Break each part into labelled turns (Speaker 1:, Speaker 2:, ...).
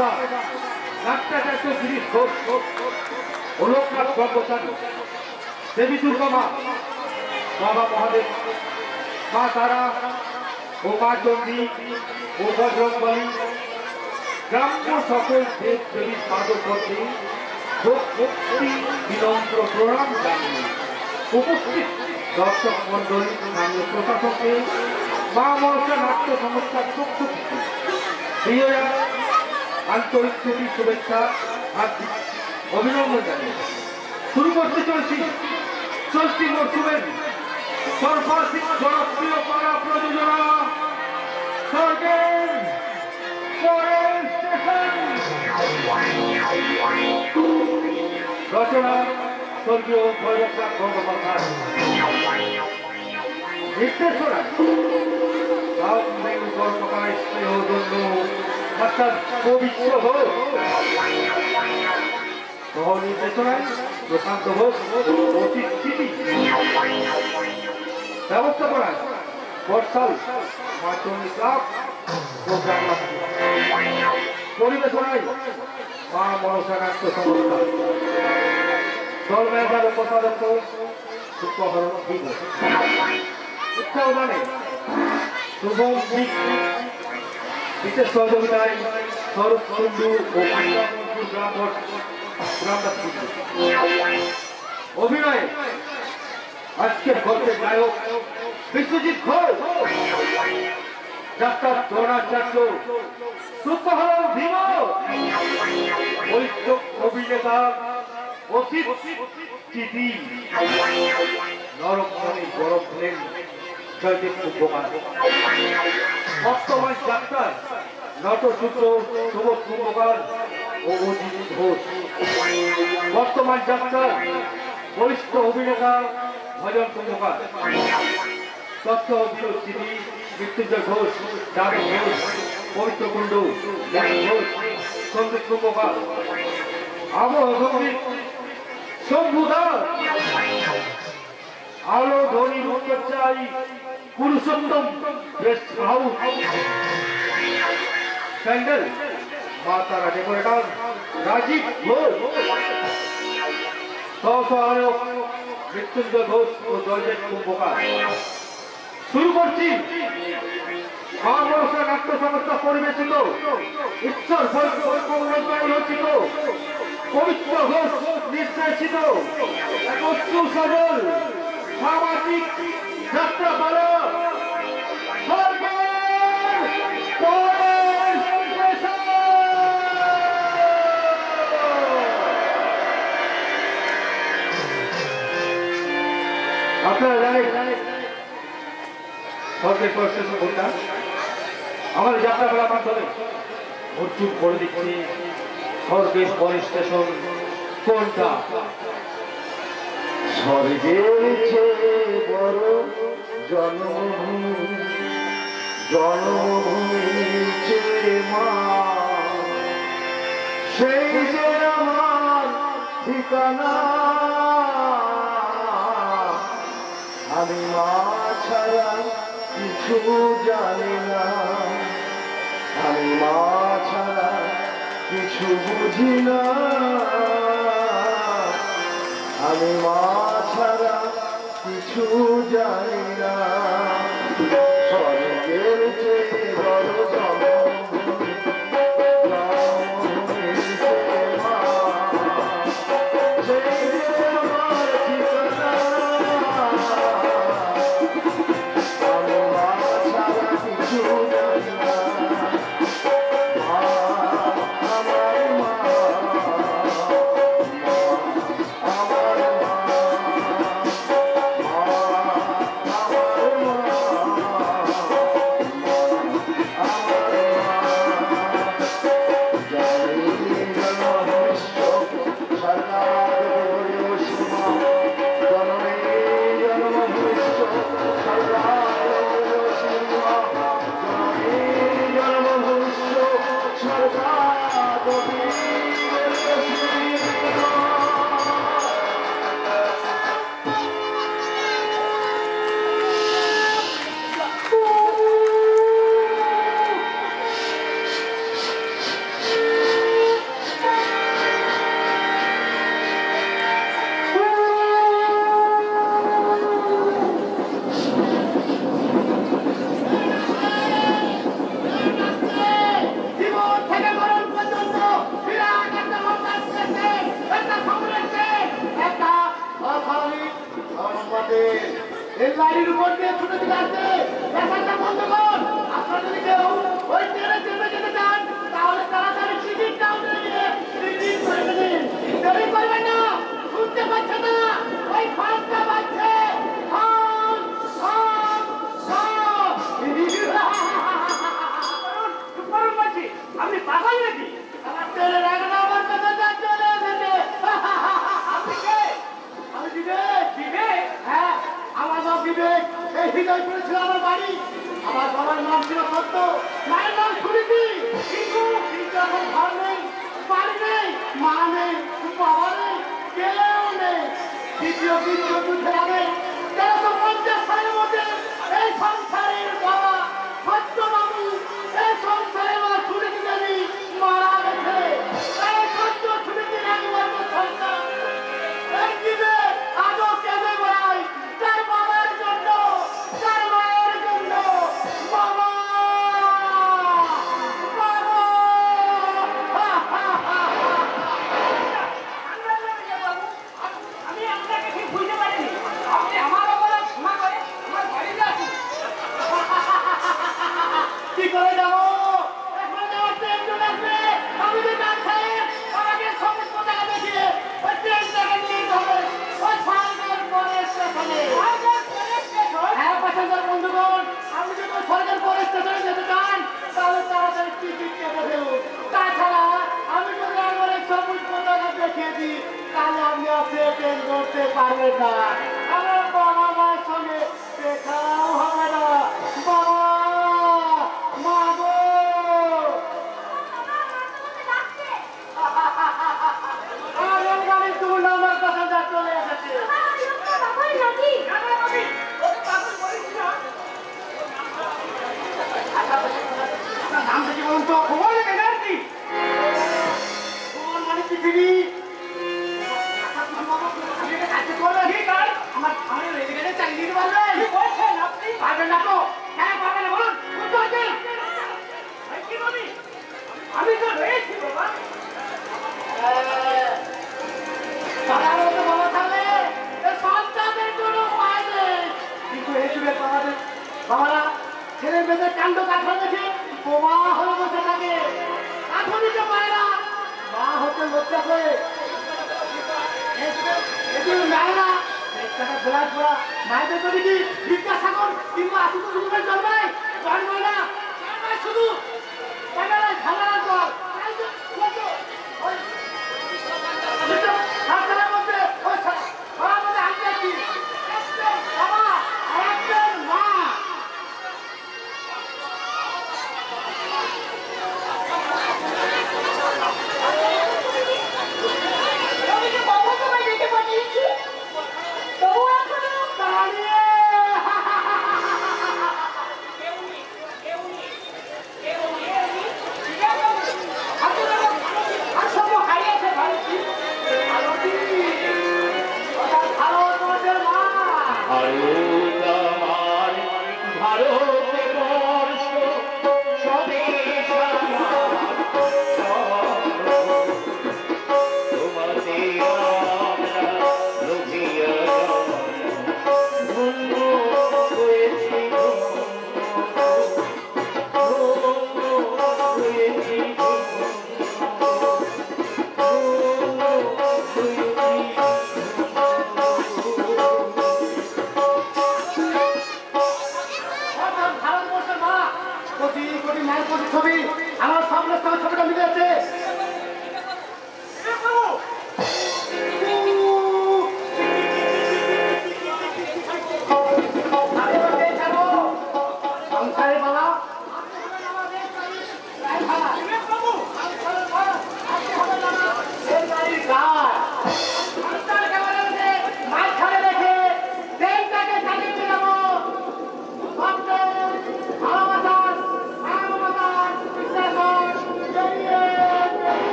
Speaker 1: মাতৃদেবা নাট্যাচার্য গিরিশ ঘোষ ও লোকনাথ ব্রহ্মচারী, দেবী দুর্গা মা, বাবা মহাদেব, মা তারা ও মা চণ্ডী ও বজরংবলী, গ্রাম্য সকল দেব দেবীর পাদপদ্মে ভক্তি বিনম্র প্রণাম জানিয়ে উপস্থিত দর্শক মন্ডলী, স্থানীয় প্রশাসককে মা মনসা নাট্য সংস্থার পক্ষ থেকে প্রিয়রা আন্তরিক শুভেচ্ছা হার্দিক অভিনন্দন জানিয়ে শুরু করতে চলতি মরশুমের সর্বাধিক জনপ্রিয় পাড়া প্রযোজনা স্বর্গের পরের স্টেশন। রচনা স্বর্গীয় ভৈরবনাথ গঙ্গোপাধ্যায়, নির্দেশনা কর্মকায় স্নেহ জন্য অর্থাৎ পবিত্র ঘোষ, সহ নির্দেশনায় প্রশান্ত ঘোষ, ব্যবস্থাপনায় বর্ষাল মাধ্যমিক ক্লাব ও গ্রামবাসী, পরিবেশনায় মা মনসা নাট্য সংস্থা, দল ম্যানেজার ও কোষাধ্যক্ষ সুপ্রহরণ উৎসাহদানে শুভম বিশেষ সহযোগিতায় স্বরূপ কুণ্ডু ও গ্রামবাসী। অভিনয়ে আজকের গল্পের নায়ক বিশ্বজিৎ ঘোষ, যাত্রার দ্রোণাচার্য সুপ্রহরণ ভীম, বৈষ্ণব অভিনেতা অসিত চিঠি, নরকমণি বরফ হলেন জয়দেব কুম্ভকার। বর্তমান যাত্রায় নটসূত্র সুবোধ কুম্ভকার ও অজিত ঘোষ। বর্তমান যাত্রার বরিষ্ঠ অভিনেতা ভজন কুম্ভকার। তথ্য অভিযোগ চিঠি মৃত্যুঞ্জয় ঘোষ, যাদব ঘোষ, পবিত্র কুণ্ডু ঘোষ, সন্দীপ কুম্ভকার। আবহ সঙ্গীত শম্ভু দাস। আলো ধ্বনি চাই পুরুষোত্তম গেস্ট হাউস। প্যান্ডেল মা তারা ডেকোরেটর রাজীব ঘোষ। সহসহায়ক মৃত্যুঞ্জয় ঘোষ ও জয়দেব কুম্ভকার। শুরু করছি মা মনসা নাট্য সংস্থা পরিবেশিত, ঈশ্বর রচিত, পবিত্র ঘোষ নির্দেশিত এক অশ্রু সজল সামাজিক যাত্রাপালা আপনারা জানেন স্বর্গের পর স্টেশন কোনটা? আমাদের যাত্রাপালার মাধ্যমে প্রচুর করে দিচ্ছি স্বর্গের পর স্টেশন কোনটা।
Speaker 2: স্বর্গের চেয়ে বড় জন্মভূমি, জন্মভূমির চেয়ে মা, সেই যে আমার ঠিকানা। আমি মা ছাড়া কিছু জানি না, আমি মা ছাড়া কিছু বুঝি না, আমি মা ছাড়া কিছু জানি না। স্বর্গের চেয়ে বড় জন্মভূমি, জন্মভূমির চেয়ে মা, সেই যে আমার ঠিকানা। আমি মা ছাড়া কিছু জানি না, মা আমার মা, আমার মা, আমার মা, আমার মা। এই লাইনের উপর দিয়ে ছুটে চলে আসছে রাস্তাটা বন্ধ কর। আপনারা যদি কেউ ওই ট্রেনে চেপে যেতে চান তাহলে তাড়াতাড়ি টিকিট কাউন্টারে গিয়ে টিকিট করে নিন। দেরি করবেন না, শুনতে পাচ্ছেন না ওই ঘন্টা বাজছে। হন হন হন।
Speaker 1: করুন বলছি, আপনি পাগল নাকি?
Speaker 2: আমার ট্রেনের এগারো আমার কাছে চলে এসেছে।
Speaker 1: আপনি কে?
Speaker 2: আমি বিবেক।
Speaker 1: বিবেক?
Speaker 2: হ্যাঁ, আমার নাম বিবেক। এই হৃদয়পুরে ছিল আমার বাড়ি। আমার বাবার নাম ছিল সত্য, মায়ের নাম সুনীতি। কিন্তু এখন ঘর নেই, বাড়ি নেই, মা নেই, বাবা নেই, কেউ নেই। দ্বিতীয় বিশ্বযুদ্ধের আগে 1350 সালের মধ্যে এই সংসারের বাবা সত্যবাবু, এই সংসারের মা সুনীতি দেবী মারা গেছে। এই সত্য সুনীতির একমাত্র সন্তান এই বিবেক আজও কেঁদে বেড়ায় তার বাবার জন্য, তার মায়ের জন্য। বাবা বাবা।
Speaker 1: আমি আপনাকে ঠিক বুঝতে পারিনি। আপনি আমার অপরাধ ক্ষমা করে আমার বাড়িতে আসুন।
Speaker 2: কি করে যাবো? এখন যাওয়ার ট্রেন চলে আসবে। আমি যে ডাক সাহেব আমাকে সমস্ত টাকা দেখিয়ে ওই ট্রেনটাকে নিয়ে যেতে হবে ওই সরকার পরে স্টেশনে। হ্যাঁ প্যাসেঞ্জার বন্ধুগণ, আপনি যদি ওই সরকার পরে স্টেশনে যেতে চান তাহলে তাড়াতাড়ি টিকিট কেটে ফেলুন। তাছাড়া আমি যদি আমার এই সমস্ত টাকা দেখিয়ে দিই তাহলে আপনি আপনি ট্রেন করতে পারবেন না। আমার বাবা মার সঙ্গে দেখাও হবে না। বাবা মা গো। আমার গাড়ির 2 নম্বর প্যাসেঞ্জার চলে এসেছে। আপনার নামটা কি বলুন তো?
Speaker 1: খবর ব্যানার্জি।
Speaker 2: তোমার মানে পৃথিবী। আমি এটা কাজে করবে
Speaker 1: ঠিক আছে।
Speaker 2: আমি রেলগেটে চালিয়ে দিতে পারবেন?
Speaker 1: কি বলছেন আপনি?
Speaker 2: পারবেন না তো? হ্যাঁ পারবেন না, বলুন বুঝতে পারছেন?
Speaker 1: কি বলি? আমি তো রয়েছি বাবা।
Speaker 2: বাবার মতো বাবা থাকলে এই সন্তানের কোনো উপায় নেই। কিন্তু এই যুগের বাবারা ছেলে মেয়েদের কাণ্ড কাঠা দেখে বোমা হয়ে বসে থাকে। কাঠো দিতে পারে না, মা হতে লজ্জা করে। এগুলো মেয়েরা মায়েদের যদি কি বিদ্যাসাগর কিংবা আশুতোষ মুখের জন্মায় জন্মায় না, জন্মায় শুধু ক্যামেরায় ঝামেলার পর। তাই তো বলতো, ওই সরকারের মধ্যে ওই সবার মধ্যে আমি আছি। একজন বাবা আর একজন মা।
Speaker 3: আমি তো কখন তোমায় ডেকে পাঠিয়েছি, তবু এখনো
Speaker 2: দাঁড়িয়ে
Speaker 1: কেউ নেই, কেউ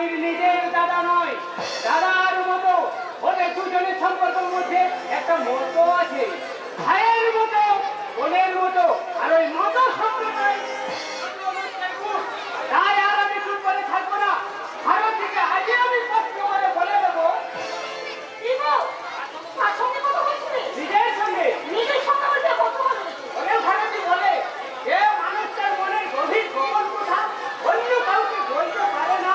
Speaker 4: ভারতীর নিজের দাদা নয়, দাদার মতো। ওদের দুজনের সম্পর্কের মধ্যে একটা মতো আছে, ভাইয়ের মতো, বোনের মতো। আর ওই মতো সম্প্রদায় তাই আর আমি চুপ করে থাকবো না। ভারতীকে আজই আমি স্পষ্ট করে বলে দেবো।
Speaker 3: কি গো? কার সঙ্গে কথা বলছিলে?
Speaker 4: নিজের সঙ্গে।
Speaker 3: নিজের সঙ্গে বলতে কথা বলছিলে?
Speaker 4: ওরে ভারতী বলে, যে মানুষটার মনের গভীর গোপন কথা অন্য কাউকে বলতে পারে না,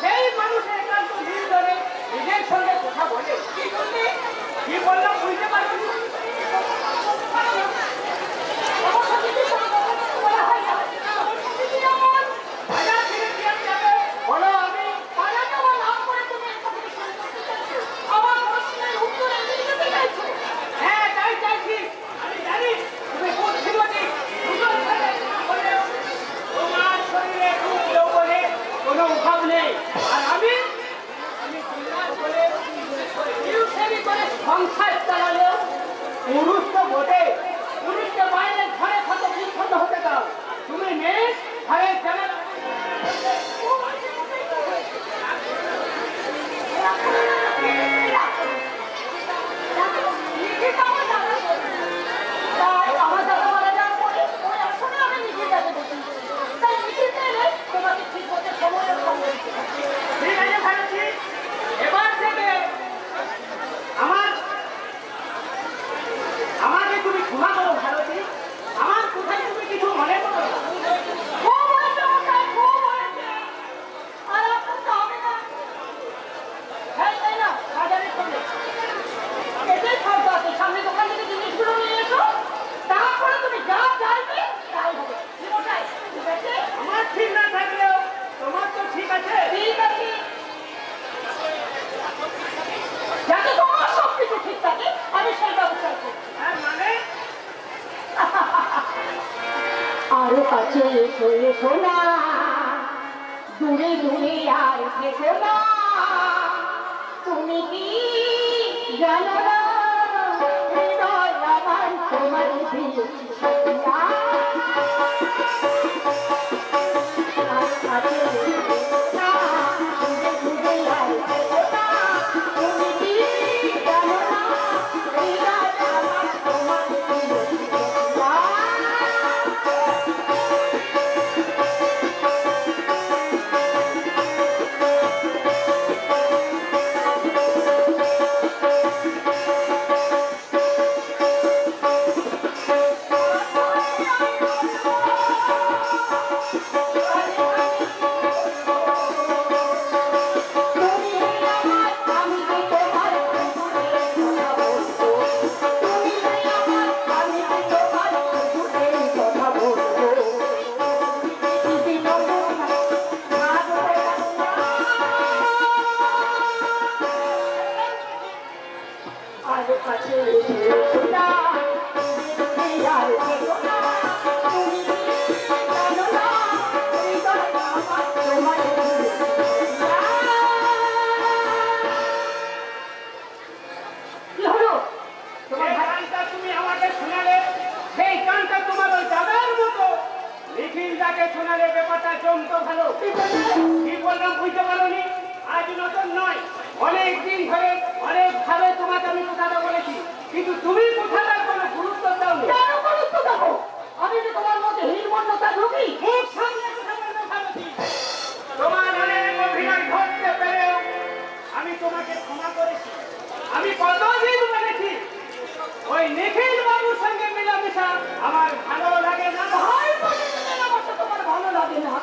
Speaker 4: সেই মানুষের একান্ত নির্জনে নিজের সঙ্গে কথা বলে।
Speaker 3: কি বললে?
Speaker 4: কি বললাম বুঝতে পারবো না?
Speaker 3: আমার সঙ্গে কি কোনো কথা বলা হয় না? আমার সঙ্গে কি এমন?
Speaker 4: বাজার থেকে কি আর যাবে? বলো আমি।
Speaker 3: বাজার যাওয়ার নাম করে তুমি একটা থেকে শুরু করতে চাইছো। আমার প্রশ্নের উত্তরে দিয়ে যেতে চাইছো।
Speaker 4: হ্যাঁ তাই চাইছি। আমি জানি তুমি বুদ্ধিমতী, দুজন ছেলে না হলেও তোমার শরীরে রূপ যৌবনে কোনো অভাব নেই। আর আমি তোমার বলে টিউশনি করে সংসার চালালেও পুরুষ তো বটে। পুরুষকে বাইরে ঘরে কত বিচ্ছন্ন হতে দাও। তুমি মেয়ে ঘরের জানা
Speaker 3: আমার দাদা মারা যাওয়ার পরে ওই আসনে আমি নিজে যাতে বসি। তাই নিখিলকে এনে তোমাকে ঠিক মতো সময়ের সঙ্গে দিতে হবে।
Speaker 4: ঠিক আছে ভারতী, এবার থেকে আমাকে তুমি ক্ষমা করো ভারতী। আমার কোথায় তুমি কিছু মনে করো না।
Speaker 3: খুব হয়েছে মশাই, খুব হয়েছে। আর আপনার তো হবে না। হ্যাঁ তাই না, বাজারের সঙ্গে এটাই শব্দ আছে। সামনে দোকান থেকে জিনিসগুলো নিয়ে এসো, তারপরে তুমি যা চাইবে তাই হবে। কি মশাই, ঠিক আছে?
Speaker 4: আমার ঠিক না থাকলেও তোমার তো ঠিক আছে।
Speaker 3: ঠিক আছে। যাতে তোমার সব কিছু ঠিক থাকে আমি সেই ব্যবস্থা করছি।
Speaker 4: হ্যাঁ মানে
Speaker 3: আরো কাছে এসো এসো না, দূরে দূরে আর থেকো না। তুমি কি জানো না, হৃদয় আমার তোমার দিকে আর কাছে এসো না, দূরে দূরে আর থেকো না। তুমি কি জানো না, হৃদয় আমার তোমার দিকে
Speaker 4: যে গানটা তুমি আমাকে শোনালে, সেই গানটা তোমার ওই দাদার মতো নিখিলদাকে শোনালে ব্যাপারটা জমতো ভালো। কি বললাম বুঝতে পারোনি? আজ নতুন নয়, অনেক দিন ধরে অনেক ভাবে তোমাকে আমি কথাটা বলেছি, কিন্তু তুমি কথাটার কোনো গুরুত্ব দাও না।
Speaker 3: কেন গুরুত্ব দেবো? আমি যে তোমার মধ্যে হীনমন্যতা ঢুকি।
Speaker 4: মুখ সামনে কথা বলতে ভারতী। তোমার অনেক অভিনয় ধরতে পেরেও আমি তোমাকে ক্ষমা করেছি। আমি কতদিন বলেছি ওই নিখিল বাবুর সঙ্গে মেলামেশা আমার ভালো লাগে না।
Speaker 3: ভাই বলে মেলামেশা তোমার ভালো লাগে না?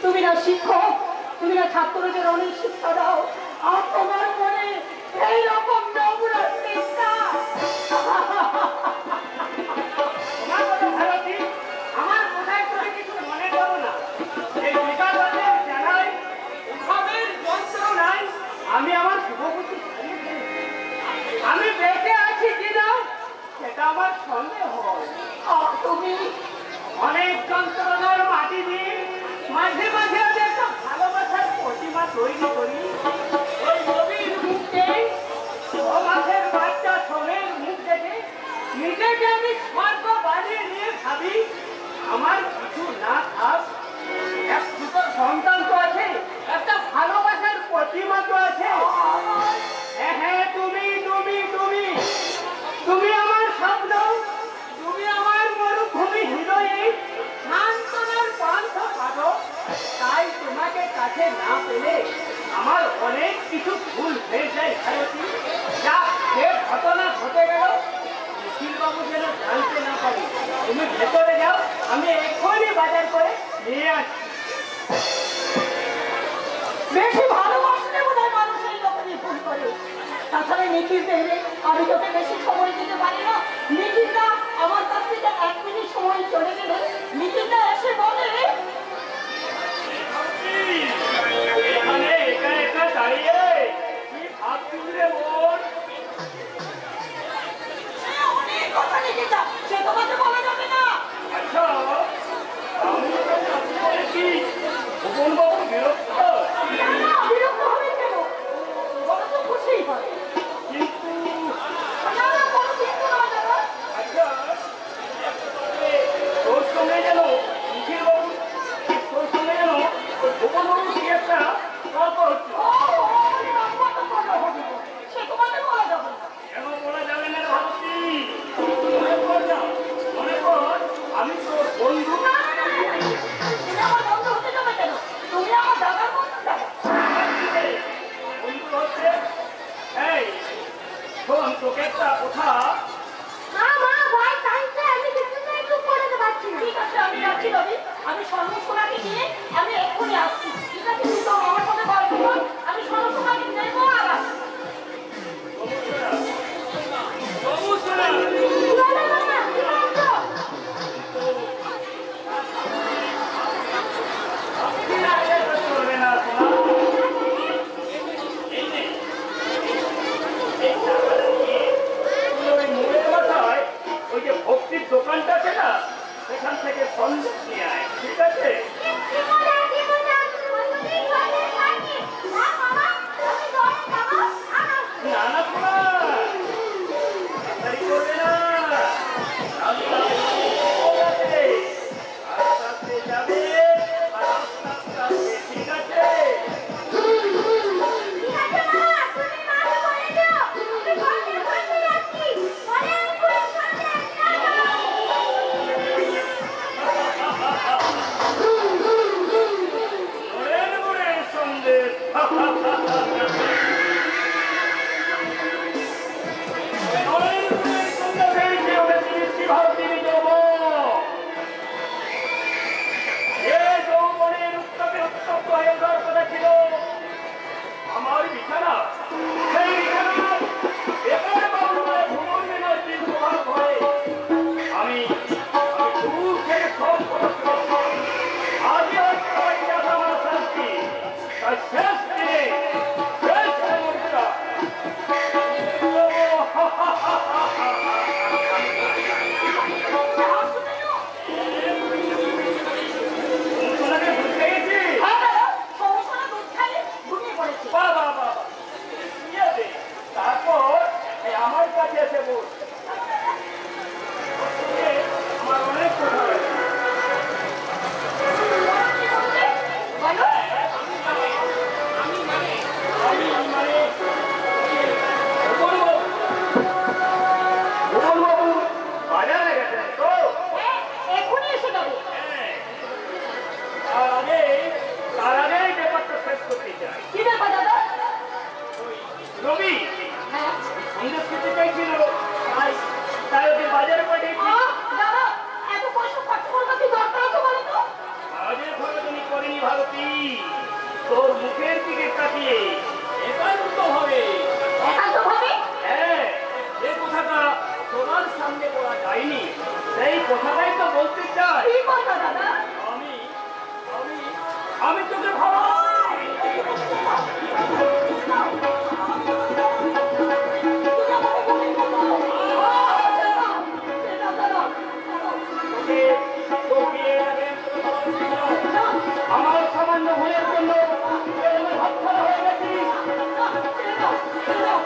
Speaker 3: তুমি না শিক্ষক, তুমি না ছাত্রদের অনেক শিক্ষা দাও, আর তোমার মনে এইরকম নোংরা চিন্তা।
Speaker 4: ক্ষমা করো ভারতী, আমার কোথায় তুমি কিছু মনে করো না। এই বিকাশের জানাই উৎসবের যন্ত্রণায় আমি আমার শুভবুদ্ধি হারিয়ে ফেলেছি। আমি বেঁচে আছি কিনা সেটা আমার সন্দেহ হয়।
Speaker 3: আর তুমি
Speaker 4: অনেক যন্ত্রণার মাটি দিয়ে মাঝে মাঝে আমি একটা ভালোবাসার প্রতিমা তৈরি করি। ওই নবীর মুখে ও মাছের বাচ্চা সোমের মুখ দেখে নিজেকে আমি স্বর্গ বানিয়ে নিয়ে ভাবি আমার কিছু না থাক, দেখতে না পেলে আমার অনেক কিছু ভুল হয়ে যায় ভারতী। যা যে ঘটনা ঘটে গেল নিখিলবাবু যেন জানতে না পারি। তুমি ভেতরে যাও, আমি এক্ষুনি বাজার করে নিয়ে আসছি।
Speaker 3: বেশি ভালোবাসলে বোধ হয় মানুষ এই রকমই ভুল করে। তাছাড়া নিখিল দেখবে আমি তোকে বেশি সময় দিতে পারি না। নিখিলটা আমার কাছ থেকে 1 মিনিট সময় চলে গেলে নিখিলটা এসে বলে
Speaker 4: এখানে একা একা দাঁড়িয়ে কি ভাবছিস রে বোন?
Speaker 3: অনেক কথা লিখেছা, সে তোমাকে বলা যাবে না।
Speaker 4: আচ্ছা, আমি তো জানতে পেরেছি ভুবনবাবু বিরক্ত।
Speaker 3: না, বিরক্ত হবে কেন? বড় তো খুশি হয়।
Speaker 4: কিন্তু
Speaker 3: না না, কোনো চিন্তা নয় দাদা।
Speaker 4: আচ্ছা, তোর সঙ্গে যেন নিখিলবাবু, তোর সঙ্গে যেন ওই ভুবনবাবু কি একটা তর্ক হচ্ছে।
Speaker 3: সে তোমাকে বলা যাবে না।
Speaker 4: কেন বলা যাবে না ভাবছি? মনে কর না, মনে কর আমি তোর বন্ধু।
Speaker 3: না, না, না, না, না। তুমি আমার বন্ধু হতে যাবে কেন? তুমি আমার দাদার বন্ধু দাদা।
Speaker 4: বন্ধু হচ্ছে এই শোন, তোকে একটা কথা।
Speaker 3: ঠিক আছে, আমি যাচ্ছি রবি। আমি সর্বসোনাকে নিয়ে আমি এক্ষুনি আসছি। ঠিক আছে, তুই তো আমার সাথে গল্প কর। আমি সর্বসোনাকে নেবো আর আসছি।
Speaker 4: চলবে না শোনা। এই নে, এই টাকাটা নিয়ে তুই ওই মোড়ের মাথায় ওই যে ভক্তির দোকানটা আছে না, সেখান থেকে সন্দেশ নিয়ে আয়, ঠিক আছে? না না শোনা, তাড়াতাড়ি করবে না। রাস্তা আছে, আস্তে আস্তে যাবে আর আস্তে আস্তে আসবে, ঠিক আছে? ওরের মোড়ের সন্দেশ। ওরের মোড়ের সন্দেশের যে ওটা মিষ্টি ভারতীয় যৌবন। এ যৌবনের উত্তাপে উত্তপ্ত হয়ে ওঠার কথা ছিল আমার বিছানা। সেই বিছানার এবারে বাবুমায় ভ্রমণ বিনয়টির প্রভাব হয়ে আমি দূর থেকে সব কথা আজ আমার শান্তি তার শেষ দিনে শেষ মুহূর্তটা তোমাকে বুঝতে গেছি।
Speaker 3: হ্যাঁ দাদা, সর্বসোনা দুধ খাইয়ে ঘুমিয়ে পড়েছে।
Speaker 4: বাবা বাবা তারপর আমার কাছে এসে বল। আমার অনেক কথা রয়েছে।
Speaker 3: কি বললে? বলো।
Speaker 4: আমি মানে ভুবনবাবু বাজারে গেছেন তো।
Speaker 3: হ্যাঁ, এক্ষুনি এসে যাবে।
Speaker 4: তার আগে ব্যাপারটা শেষ করতে চাই।
Speaker 3: কি ব্যাপার দাদা?
Speaker 4: রবি
Speaker 3: হ্যাঁ।
Speaker 4: সন্দেশ খেতে চাইছিল, তাই ওকে বাজারে পাঠিয়েছি।
Speaker 3: দাদা, এত পয়সা খরচ করবার কি দরকার আছে বলো তো?
Speaker 4: কাজের খরচনি করেনি ভারতী, তোর মুখের দিকে তাকিয়ে একান্ত হবে।
Speaker 3: একান্ত ভাবে?
Speaker 4: হ্যাঁ, যে কথাটা তোমার সামনে বলা যায়নি সেই কথাটাই তো বলতে চাই।
Speaker 3: কি কথা দাদা?
Speaker 4: আমি আমি আমি তোকে ভালোবাসি। তোকে আগে আমার সামান্য ভুলের জন্য আমার হাতছাড়া হয়ে গেছিস। বেরিয়ে যাও, বেরিয়ে যাও।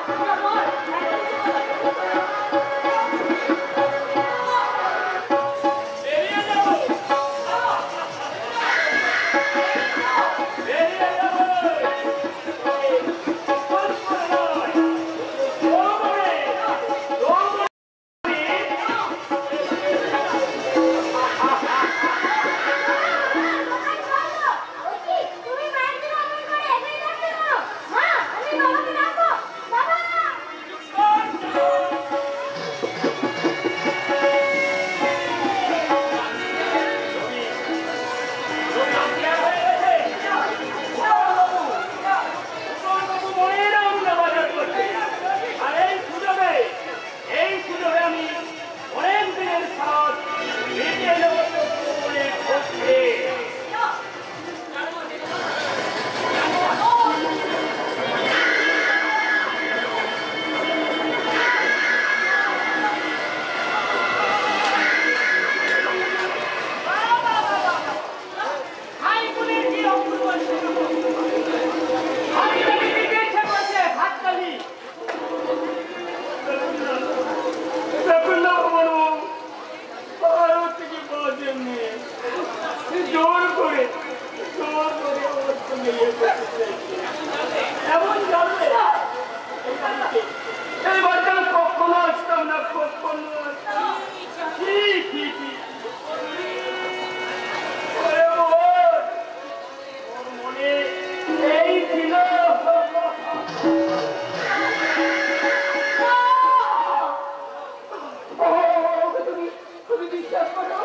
Speaker 3: তুমি বিশ্বাস করো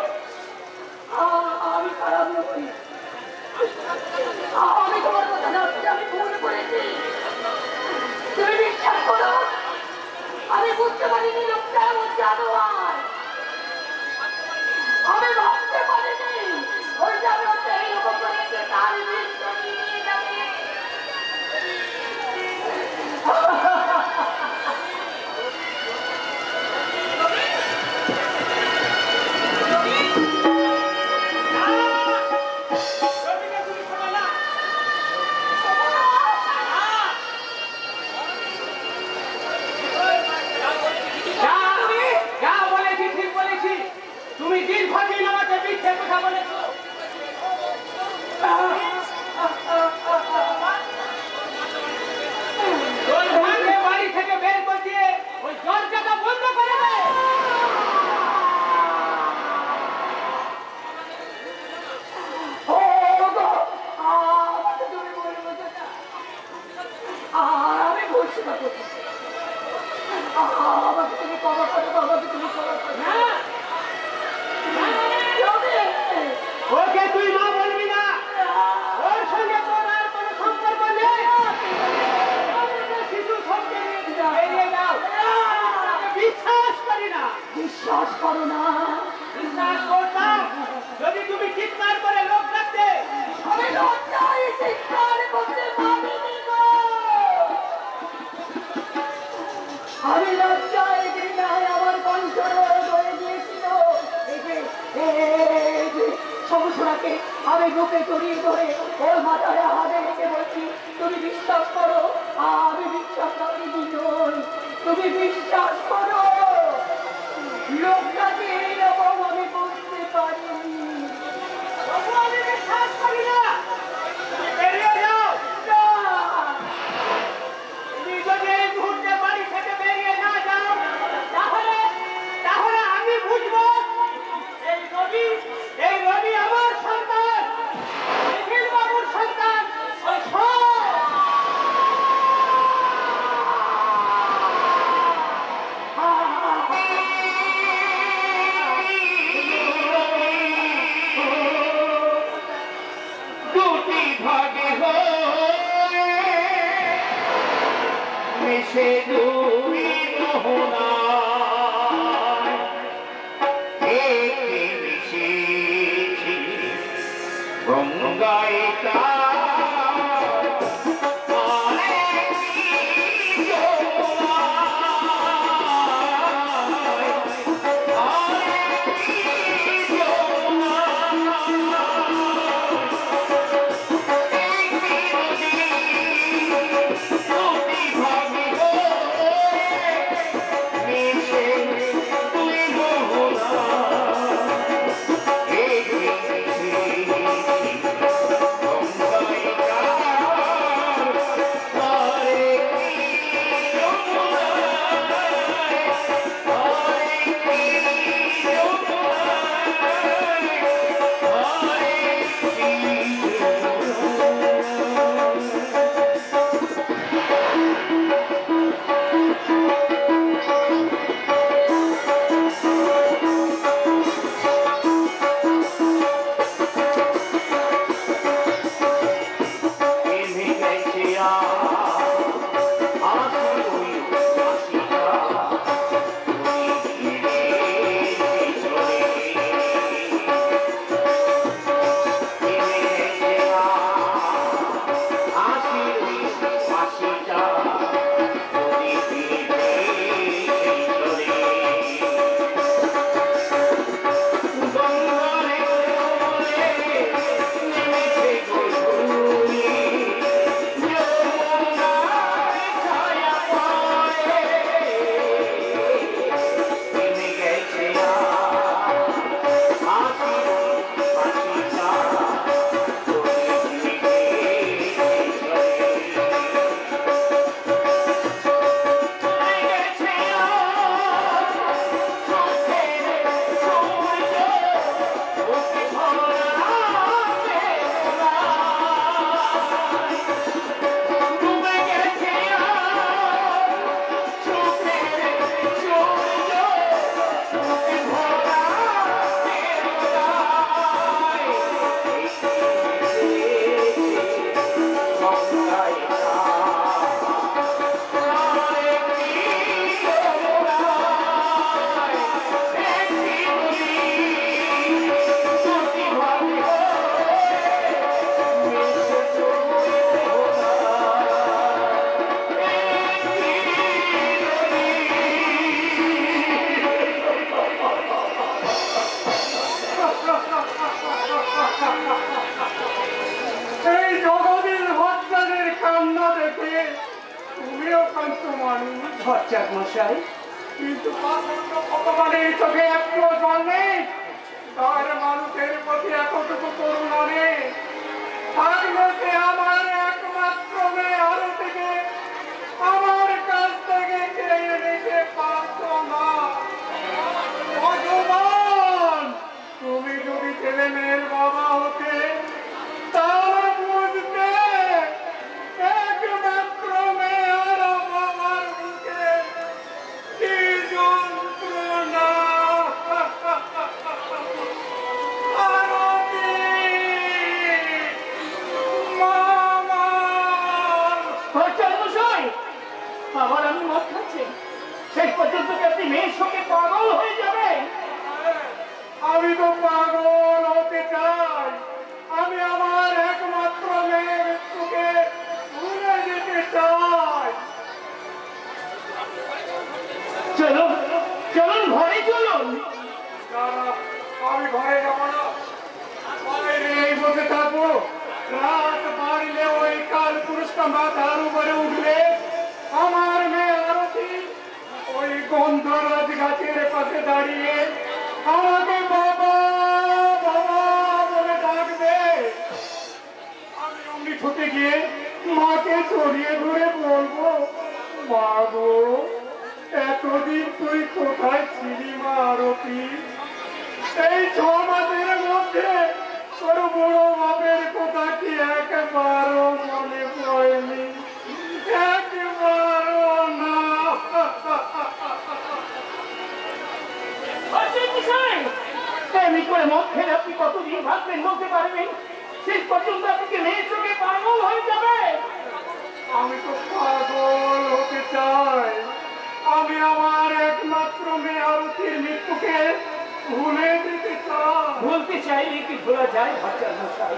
Speaker 3: আমি খারাপ নই, আমি তোমার কথা ভাবছি, আমি ভুল করেছি। তুমি বিশ্বাস করো আমি বুঝতে পারিনি লোকটা এমন জানোয়ার, আমি ভাবতে পারিনি ওই জানোয়ারটা এইরকম করেছে, তার মৃত্যু নিয়ে যাবে।
Speaker 4: তুমি দীর্ঘদিন আমাকে মিথ্যে কথা বলেছো। বাড়ি থেকে বের করে দিয়ে ওই দরজাটা বন্ধ করে দে।
Speaker 3: আমি বলছি আমাকে তুমি ক্ষমা করো, বাবাকে তুমি ক্ষমা করো।
Speaker 4: ওকে তুই মা বলবি না, ওর সঙ্গে তোর আর কোনো সম্পর্ক নেই। শিশু সবকে বেরিয়ে যাও, বিশ্বাস করি না।
Speaker 3: বিশ্বাস করো না,
Speaker 4: বিশ্বাস করতাম যদি তুমি চিৎকার করে লোক ডাকতে।
Speaker 3: আমি লজ্জায় চিৎকার করতে পারিনি গো, আমি লজ্জায় ঘৃণায় আমার কণ্ঠ হয়ে গিয়েছিল। সমস্যাকে আমি বুকে জড়িয়ে ধরে ওর মাথায় হাতে রেখে বলছি, তুমি বিশ্বাস করো আমি বিশ্বাসী নই, তুমি বিশ্বাস করো লোকটাকে এইরকম আমি বুঝতে পারিনি।
Speaker 4: আমি বিশ্বাস করি না, বেরিয়ে যাও। তুমি যদি এই মুহূর্তে বাড়ি থেকে বেরিয়ে না যাও তাহলে আমি বুঝবো এই রবি আমার সন্তান, নিখিল বাবুর সন্তান।
Speaker 1: দুটি ভাগে মিশে দুই মোহনা মিশেছি গঙ্গায়
Speaker 2: দেখে তুমিও কান্ত মানুষ
Speaker 4: ভট্টাচার্য মশাই,
Speaker 2: কিন্তু ভগবানের চোখে একটু জল নেই, তার মানুষের প্রতি এতটুকু করুণা নেই। থাকলে সে আমার একমাত্র মেয়ে আরো থেকে আমার কাছ থেকে কেড়ে নিতে পারত না। ভগবান, তুমি যদি ছেলে মেয়ের বাবা হতে তাহলে বুঝতে একমাত্র মেয়ে আর বাবার মুখে কি যন্ত্রণা। আরতি, মামা,
Speaker 4: ভট্টাচার্য মশাই, আবার আমি মদ খাচ্ছি, শেষ পর্যন্ত কি আপনি মেয়ের সঙ্গে পাগল হয়ে যাবেন?
Speaker 2: আমি তো পাগল হতে চাই। আমি আমার একমাত্র মেয়ের মৃত্যুকে ভুলে যেতে চাই।
Speaker 4: চলুন চলুন, ঘরে চলুন।
Speaker 2: না, না, আমি ঘরে যাবো না, বাইরেই বসে থাকবো। রাত বাড়লে ওই কাল পুরুষটা মাথার উপরে উঠলে আমার মেয়ে আরতি ওই গন্ধরাজ গাছের পাশে দাঁড়িয়ে আমাকে বাবা বাবা বলে ডাকবে। আমি অমনি ছুটে গিয়ে মাকে জড়িয়ে ধরে বলবো, মা গো, এতদিন তুই কোথায় ছিলি মা আরতি? এই 6 মাসের মধ্যে তোর বড় বাপের কথা কি একবারও মনে পড়েনি? একবারও না।
Speaker 4: ভট্টাচার্য মশাই, এমনি করে মদ খেলে আপনি কতদিন ভাববেন, বলতে পারবেন? শেষ পর্যন্ত আপনাকে মেয়ের সঙ্গে পাগল হয়ে যাবে।
Speaker 2: আমি তো পাগল হতে চাই। আমি আমার একমাত্র মেয়ে আরতির মৃত্যুকে ভুলে যেতে চাই।
Speaker 4: ভুলতে চাইলে কি ভোলা যায় ভট্টাচার্য মশাই?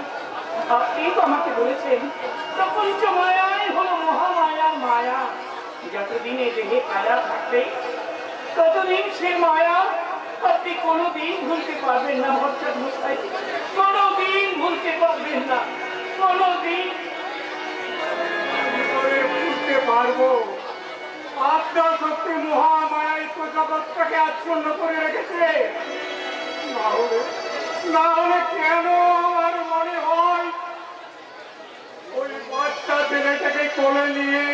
Speaker 4: আপনি তো আমাকে বলেছেন প্রপঞ্চ মায়াই হলো মহামায়ার মায়া। যতদিন এই দেহে কায়া থাকবে ততদিন সে মায়া আপনি কোনোদিন ভুলতে পারবেন না ভট্টাচার্য মশাই, কোনোদিন ভুলতে পারবেন না, কোনোদিন।
Speaker 2: কি করে বুঝতে পারবো? আত্মা শক্তি মহামায়াই তো জগৎটাকে আচ্ছন্ন করে রেখেছে। না হলে কেন আমার মনে হয় ওই বাচ্চা ছেলেটাকে কোলে নিয়ে